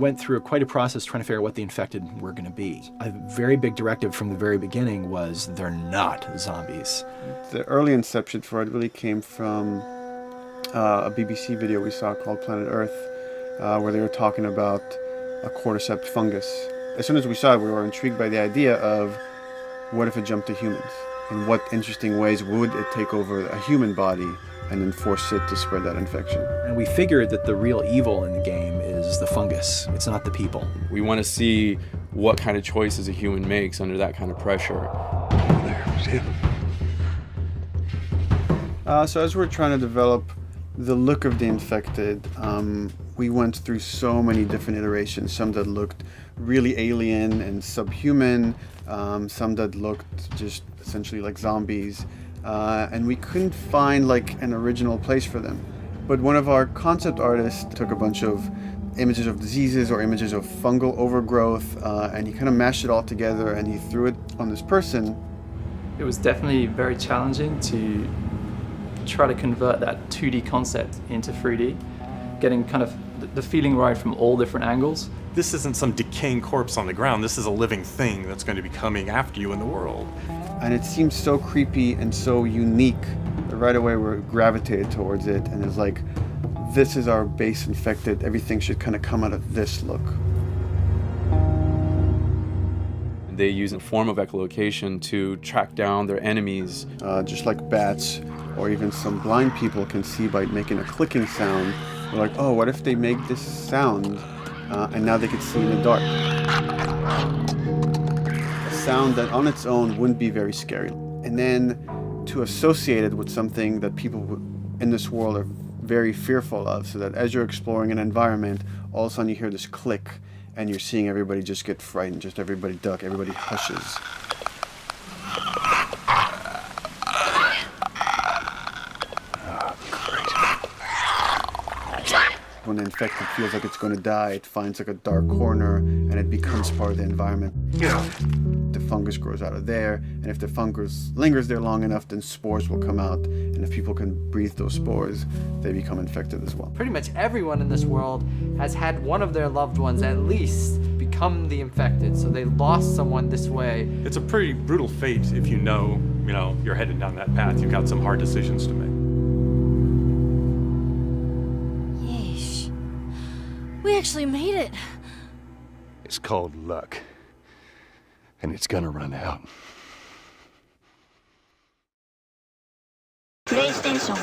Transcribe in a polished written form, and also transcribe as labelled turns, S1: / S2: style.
S1: went through quite a process trying to figure out what the infected were going to be. A very big directive from the very beginning was they're not zombies.
S2: The early inception for it really came from a BBC video we saw called Planet Earth, where they were talking about a cordyceps fungus. As soon as we saw it, we were intrigued by the idea of what if it jumped to humans? In what interesting ways would it take over a human body and then force it to spread that infection?
S1: And we figured that the real evil in the game is the fungus. It's not the people.
S3: We want to see what kind of choices a human makes under that kind of pressure.
S4: There's him.
S2: So as we're trying to develop the look of the infected, we went through so many different iterations. Some that looked really alien and subhuman, some that looked just essentially like zombies, and we couldn't find like an original place for them. But one of our concept artists took a bunch of images of diseases or images of fungal overgrowth, and he kind of mashed it all together and he threw it on this person.
S5: It was definitely very challenging to try to convert that 2D concept into 3D, getting kind of the feeling right from all different angles.
S6: This isn't some decaying corpse on the ground. This is a living thing that's going to be coming after you in the world.
S2: And it seemed so creepy and so unique that right away we gravitated towards it, and it's like, this is our base infected. Everything should kind of come out of this look.
S3: They use a form of echolocation to track down their enemies.
S2: Just like bats or even some blind people can see by making a clicking sound. They're like, oh, what if they make this sound and now they can see in the dark? A sound that on its own wouldn't be very scary. And then to associate it with something that people in this world are very fearful of, so that as you're exploring an environment, all of a sudden you hear this click and you're seeing everybody just get frightened, just everybody duck, everybody hushes. When the infected feels like it's going to die, it finds like a dark corner and it becomes part of the environment.
S4: Yeah.
S2: The fungus grows out of there, and if the fungus lingers there long enough, then spores will come out, and if people can breathe those spores, they become infected as well.
S7: Pretty much everyone in this world has had one of their loved ones at least become the infected, so they lost someone this way.
S6: It's a pretty brutal fate if you know you're headed down that path. You've got some hard decisions to make.
S8: Yeesh. We actually made it.
S4: It's called luck. And it's gonna run out.
S8: PlayStation